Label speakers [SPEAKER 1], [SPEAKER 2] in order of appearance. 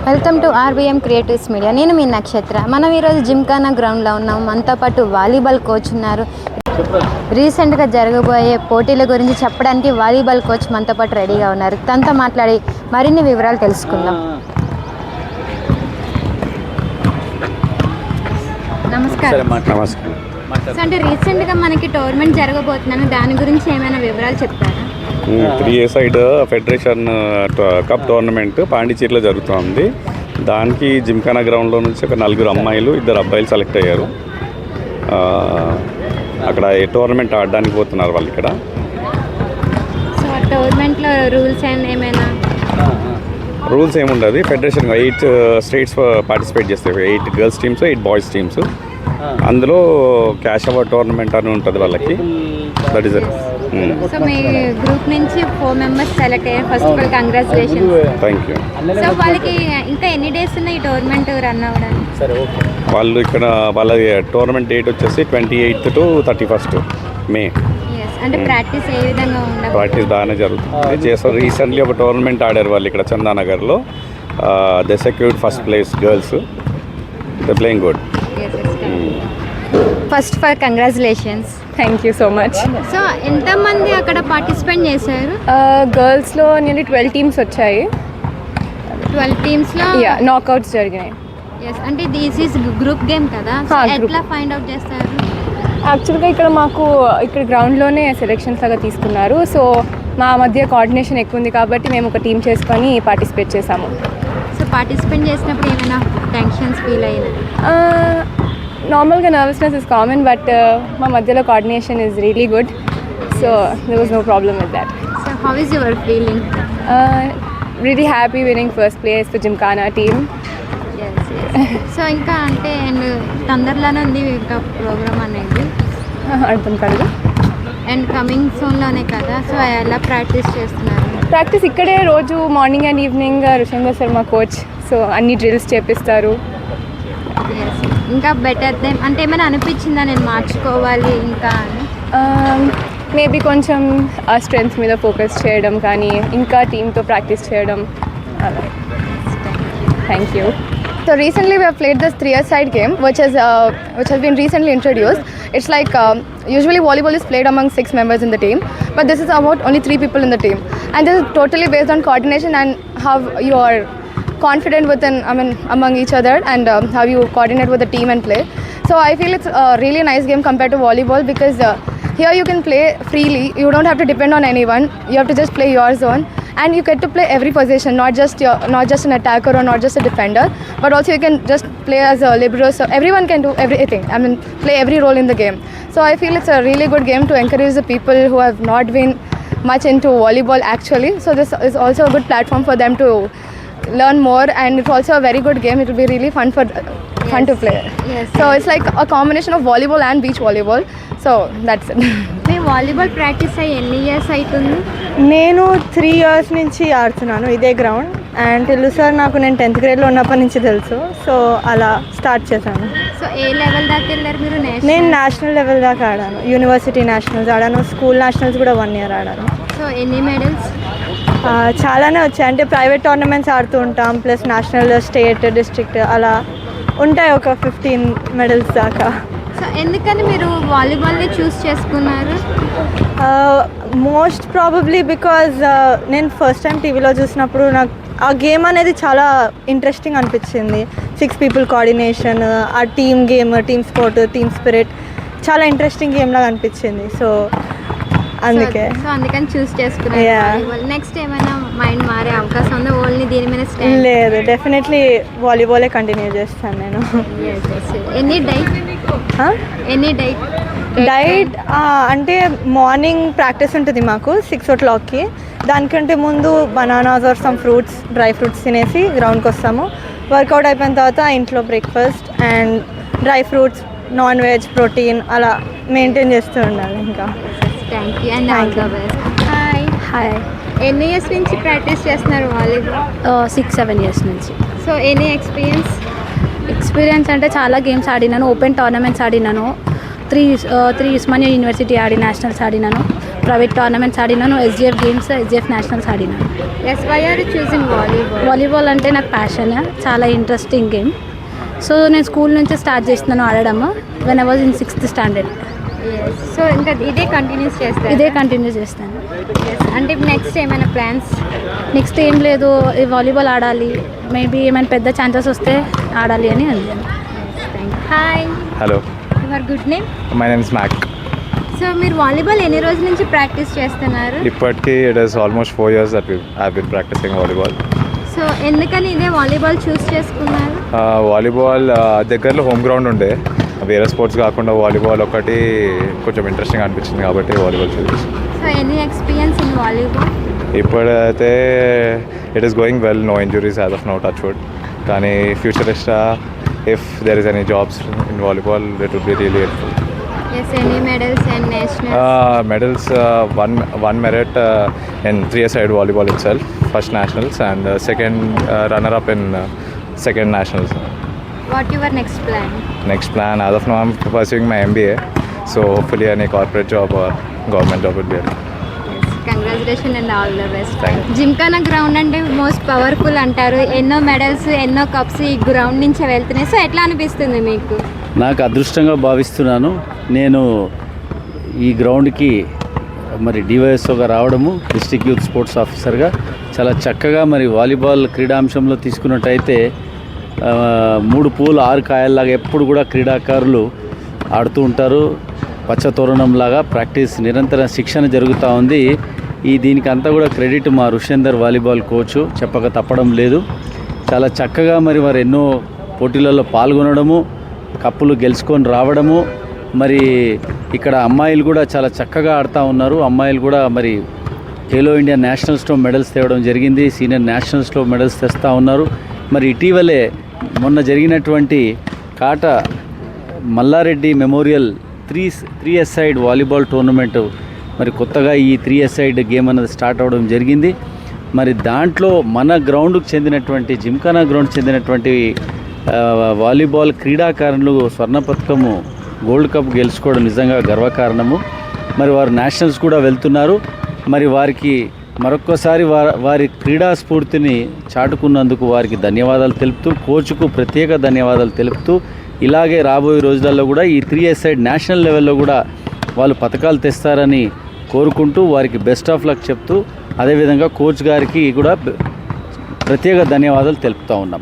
[SPEAKER 1] Welcome to RBM creatives media. నేను మీ నక్షత్ర. మనం ఈరోజు జిమ్ఖానా గ్రౌండ్లో ఉన్నాం. మనతో పాటు వాలీబాల్ కోచ్ ఉన్నారు. రీసెంట్గా జరగబోయే పోటీల గురించి చెప్పడానికి వాలీబాల్ కోచ్ మనతో పాటు రెడీగా ఉన్నారు. తనతో మాట్లాడి మరిన్ని వివరాలు తెలుసుకుందాం. నమస్కారం.
[SPEAKER 2] నమస్కారం.
[SPEAKER 1] అంటే రీసెంట్గా మనకి టోర్నమెంట్ జరగబోతున్నాను, దాని గురించి ఏమైనా వివరాలు చెప్తారా?
[SPEAKER 2] 3A side federation cup tournament పాండిచేరిలో జరుగుతుంది. దానికి జిమ్ఖానా గ్రౌండ్లో నుంచి ఒక 4 అమ్మాయిలు 2 అబ్బాయిలు సెలెక్ట్ అయ్యారు. అక్కడ టోర్నమెంట్ ఆడడానికి పోతున్నారు వాళ్ళు. ఇక్కడ
[SPEAKER 1] సో టోర్నమెంట్లో రూల్స్ ఏమైనా
[SPEAKER 2] రూల్స్ ఏముండదు. ఫెడరేషన్ 8 స్టేట్స్ పార్టిసిపేట్ చేస్తాయి. 8 గర్ల్స్ టీమ్స్, 8 బాయ్స్ టీమ్స్. అందులో క్యాష్ అవార్డ్ టోర్నమెంట్ అని ఉంటుంది వాళ్ళకి. That is it.
[SPEAKER 1] So me group నుంచి 4 మెంబర్స్ సెలెక్ట్ అయ్యారు. First of all congratulations.
[SPEAKER 2] Thank you.
[SPEAKER 1] So వాళ్ళకి ఇంకా ఎన్ని డేస్ ఉన్నాయి ఈ టోర్నమెంట్ రన్ అవ్వడానికి?
[SPEAKER 2] వాళ్ళు ఇక్కడ వాళ్ళ టోర్నమెంట్ డేట్ వచ్చేసి 28th to 31st మే.
[SPEAKER 1] అంటే ప్రాక్టీస్ ఏ విధంగా ఉండాలి?
[SPEAKER 2] ప్రాక్టీస్ బాగానే జరుగుతుంది. చేస్తారు. రీసెంట్లీ ఒక టోర్నమెంట్ ఆడారు వాళ్ళు ఇక్కడ చందానగర్లో. They secured first place girls. They playing good.
[SPEAKER 1] First of all congratulations.
[SPEAKER 3] Thank you so much.
[SPEAKER 1] So ఎంతమంది అక్కడ పార్టిసిపేట్ చేశారు?
[SPEAKER 3] గర్ల్స్లో నియర్లీ 12 టీమ్స్ వచ్చాయి.
[SPEAKER 1] 12 టీమ్స్లో
[SPEAKER 3] నాకౌట్స్ జరిగినాయి.
[SPEAKER 1] అంటే దిస్ ఈజ్ గ్రూప్ గేమ్ కదా, ఎట్లా ఫైండ్ అవుట్ చేస్తారు?
[SPEAKER 3] యాక్చువల్గా ఇక్కడ గ్రౌండ్లోనే సెలెక్షన్స్ లాగా తీసుకున్నారు. సో మా మధ్య కోఆర్డినేషన్ ఎక్కువ ఉంది కాబట్టి మేము ఒక టీం చేసుకొని పార్టిసిపేట్ చేసాము.
[SPEAKER 1] సో పార్టిసిపేట్ చేసినప్పుడు ఏమైనా టెన్షన్స్ ఫీల్ అయినా?
[SPEAKER 3] నార్మల్గా నర్వస్నెస్ ఇస్ కామన్, బట్ మా మధ్యలో coordination is really good. So there was no problem with that.
[SPEAKER 1] So how is your feeling?
[SPEAKER 3] Really happy winning first place for gymkhana team.
[SPEAKER 1] So ఇంకా అంటే and తొందరలోనే ఉంది ఇంకా programme అనేది,
[SPEAKER 3] అర్థం కాదు.
[SPEAKER 1] అండ్ కమింగ్ సోన్లోనే కదా, సో ఎలా ప్రాక్టీస్ చేస్తున్నారు?
[SPEAKER 3] ప్రాక్టీస్ ఇక్కడే రోజు morning and evening Rushendra Sharma coach. So అన్ని డ్రిల్స్ చేపిస్తారు.
[SPEAKER 1] ఇంకా బెటర్ అంటే ఏమైనా అనిపించిందా నేను మార్చుకోవాలి ఇంకా అని?
[SPEAKER 3] మేబీ కొంచెం ఆ స్ట్రెంగ్త్ మీద ఫోకస్ చేయడం కానీ ఇంకా టీమ్తో ప్రాక్టీస్ చేయడం అలా. Thank you.
[SPEAKER 4] So recently we have played this 3-a-side game which has been recently introduced. It's like usually volleyball is played among 6 members in the team, but this is about only 3 people in the team, and this is totally based on coordination and how you are confident among each other, and how you coordinate with the team and play. So I feel it's a really nice game compared to volleyball because here you can play freely. You don't have to depend on anyone. You have to just play your zone, and you get to play every position, not just an attacker or not just a defender, but also you can just play as a libero. So everyone can do everything. Play every role in the game. So I feel it's a really good game to encourage the people who have not been much into volleyball actually. So this is also a good platform for them to learn more, and it's also a very good game. It will be really fun to play.
[SPEAKER 1] Yes.
[SPEAKER 4] So it's like a combination of volleyball and beach volleyball. So that's it.
[SPEAKER 1] Me volleyball practice అయ్యి ఎన్ని years అవుతుంది?
[SPEAKER 5] నేను 3 years నుంచి ఆడుతున్నాను ఇదే ground. And తెలుసు sir, నాకు నేను 10th grade ఉన్నప్పటి నుంచి తెలుసు. సో అలా స్టార్ట్ చేశాను.
[SPEAKER 1] సో ఏ లెవెల్ దాకా వెళ్ళారు మీరు?
[SPEAKER 5] నేను నేషనల్ లెవెల్ దాకా ఆడాను. యూనివర్సిటీ నేషనల్స్ ఆడాను. స్కూల్ నేషనల్స్ కూడా 1 year ఆడాను.
[SPEAKER 1] సో ఎన్ని మెడల్స్?
[SPEAKER 5] చాలానే వచ్చాయి. అంటే ప్రైవేట్ టోర్నమెంట్స్ ఆడుతూ ఉంటాం, ప్లస్ నేషనల్, స్టేట్, డిస్ట్రిక్ట్ అలా ఉంటాయి. ఒక 15 మెడల్స్ దాకా.
[SPEAKER 1] సో ఎందుకని మీరు వాలీబాల్ని చూస్ చేసుకున్నారు?
[SPEAKER 5] మోస్ట్ ప్రాబబ్లీ బికాజ్ నేను ఫస్ట్ టైం టీవీలో చూసినప్పుడు నాకు ఆ గేమ్ అనేది చాలా ఇంట్రెస్టింగ్ అనిపించింది. 6 people కోఆర్డినేషన్, ఆ team game, team sport, team spirit చాలా ఇంట్రెస్టింగ్ గేమ్ లాగా అనిపించింది. సో
[SPEAKER 1] అందుకని చూస్ చేసుకున్నాను. నెక్స్ట్ ఏమైనా మైండ్ మారే అవకాశం ఉందా? ఓన్లీ దీని మీద
[SPEAKER 5] లేదు, డెఫినెట్లీ వాలీబాలే కంటిన్యూ చేస్తాను నేను.
[SPEAKER 1] ఎనీ డైట్
[SPEAKER 5] అంటే మార్నింగ్ ప్రాక్టీస్ ఉంటుంది మాకు 6 o'clockకి. దానికంటే ముందు bananas or some fruits, dry fruits తినేసి గ్రౌండ్కి వస్తాము. వర్కౌట్ అయిపోయిన తర్వాత ఇంట్లో breakfast and dry fruits, non veg, protein అలా మెయింటైన్ చేస్తూ ఉండాలి. ఇంకా
[SPEAKER 1] thank you and all the best. Hi. ఎన్ని ఇయర్స్ నుంచి ప్రాక్టీస్ చేస్తున్నారు వాలీబాల్?
[SPEAKER 6] 6-7 years నుంచి.
[SPEAKER 1] సో ఎనీ
[SPEAKER 6] ఎక్స్పీరియన్స్ అంటే చాలా గేమ్స్ ఆడినాను. ఓపెన్ టోర్నమెంట్స్ ఆడినాను. 3 ఉస్మానియా యూనివర్సిటీ ఆడి నేషనల్స్ ఆడినాను. ప్రైవేట్ టోర్నమెంట్స్ ఆడినాను, ఎస్జిఎఫ్ గేమ్స్, ఎస్జిఎఫ్ నేషనల్స్ ఆడినాను.
[SPEAKER 1] Yes, why are choosing volleyball?
[SPEAKER 6] Volleyball అంటే నాకు ప్యాషన్, చాలా ఇంట్రెస్టింగ్ గేమ్. సో నేను స్కూల్ నుంచి స్టార్ట్ చేస్తున్నాను ఆడడము, when I was in 6th standard.
[SPEAKER 1] So ఇంకా ఇదే కంటిన్యూస్ చేస్తారు?
[SPEAKER 6] ఇదే కంటిన్యూ చేస్తాను.
[SPEAKER 1] అంటే నెక్స్ట్ ఏమైనా ప్లాన్స్?
[SPEAKER 6] నెక్స్ట్ ఏం లేదు, ఈ వాలీబాల్ ఆడాలి, మేబీ ఏమైనా పెద్ద ఛాన్సెస్ వస్తే ఆడాలి అని అంటాను.
[SPEAKER 1] Hi,
[SPEAKER 7] hello,
[SPEAKER 1] your good name?
[SPEAKER 7] My name is Mac.
[SPEAKER 1] So మీరు వాలీబాల్ ఎన్ని రోజుల నుంచి ప్రాక్టీస్ చేస్తున్నారు?
[SPEAKER 7] ఇప్పటికీ it is almost 4 years that I've been practicing volleyball.
[SPEAKER 1] So ఎందుకని ఇదే వాలీబాల్ చూస్ చేసుకున్నారు?
[SPEAKER 7] వాలీబాల్ దగ్గరలో హోమ్ గ్రౌండ్ ఉండే, వేరే స్పోర్ట్స్ కాకుండా వాలీబాల్ ఒకటి కొంచెం ఇంట్రెస్టింగ్ అనిపించింది కాబట్టి వాలీబాల్ చూసి.
[SPEAKER 1] So any experience in volleyball?
[SPEAKER 7] ఇప్పుడైతే it is going well, no injuries as of now, touch wood. కానీ future if there is any jobs in volleyball, it would be really helpful.
[SPEAKER 1] Yes, any medals and nationals?
[SPEAKER 7] Medals, one merit in 3-a-side volleyball itself, first nationals, and second runner-up in second nationals.
[SPEAKER 1] What your next plan?
[SPEAKER 7] Next plan, as of now, I'm pursuing my MBA, so hopefully any corporate job or government job would be helpful.
[SPEAKER 1] Congratulation and all the best.
[SPEAKER 7] Thank you.
[SPEAKER 1] Gymkhana ground అంటే most powerful అంటారు, ఎన్నో medals ఎన్నో cups ఈ ground నుంచి వెళ్తున్నాయి. So ఎట్లా అనిపిస్తుంది మీకు?
[SPEAKER 8] నాకు అదృష్టంగా భావిస్తున్నాను. నేను ఈ గ్రౌండ్కి మరి డివైఎస్ఓగా రావడము, డిస్ట్రిక్ట్ యూత్ స్పోర్ట్స్ ఆఫీసర్గా చాలా చక్కగా మరి వాలీబాల్ క్రీడాంశంలో తీసుకున్నట్టయితే 3 పూలు 6 కాయల్లాగా ఎప్పుడు కూడా క్రీడాకారులు ఆడుతూ ఉంటారు. పచ్చతోరణంలాగా ప్రాక్టీస్ నిరంతర శిక్షణ జరుగుతూ ఉంది. దీనికి అంతా కూడా క్రెడిట్ మా రుషేందర్ వాలీబాల్ కోచ్, చెప్పక తప్పడం లేదు. చాలా చక్కగా మరి ఎన్నో పోటీలలో పాల్గొనడము, కప్పులు గెలుచుకొని రావడము, మరి ఇక్కడ అమ్మాయిలు కూడా చాలా చక్కగా ఆడుతూ ఉన్నారు. అమ్మాయిలు కూడా మరి ఖేలో ఇండియా నేషనల్స్లో మెడల్స్ తేవడం జరిగింది, సీనియర్ నేషనల్స్లో మెడల్స్ తెస్తూ ఉన్నారు. మరి ఇటీవలే మొన్న జరిగినటువంటి Kata Mallareddy memorial 3-a-side volleyball tournament, మరి కొత్తగా ఈ 3-a-side గేమ్ అనేది స్టార్ట్ అవ్వడం జరిగింది. మరి దాంట్లో మన గ్రౌండ్కి చెందినటువంటి జిమ్ఖానా గ్రౌండ్కి చెందినటువంటి వాలీబాల్ క్రీడాకారులు స్వర్ణ పథకము, గోల్డ్ కప్ గెలుచుకోవడం నిజంగా గర్వకారణము. మరి వారు నేషనల్స్ కూడా వెళ్తున్నారు. మరి వారికి మరొక్కసారి వారి క్రీడా స్ఫూర్తిని చాటుకున్నందుకు వారికి ధన్యవాదాలు తెలుపుతూ, కోచ్కు ప్రత్యేక ధన్యవాదాలు తెలుపుతూ, ఇలాగే రాబోయే రోజులలో కూడా ఈ 3-a-side నేషనల్ లెవెల్లో కూడా వాళ్ళు పథకాలు తెస్తారని కోరుకుంటూ వారికి బెస్ట్ ఆఫ్ లక్ చెప్తూ, అదేవిధంగా కోచ్ గారికి కూడా ప్రత్యేక ధన్యవాదాలు తెలుపుతూ ఉన్నాం.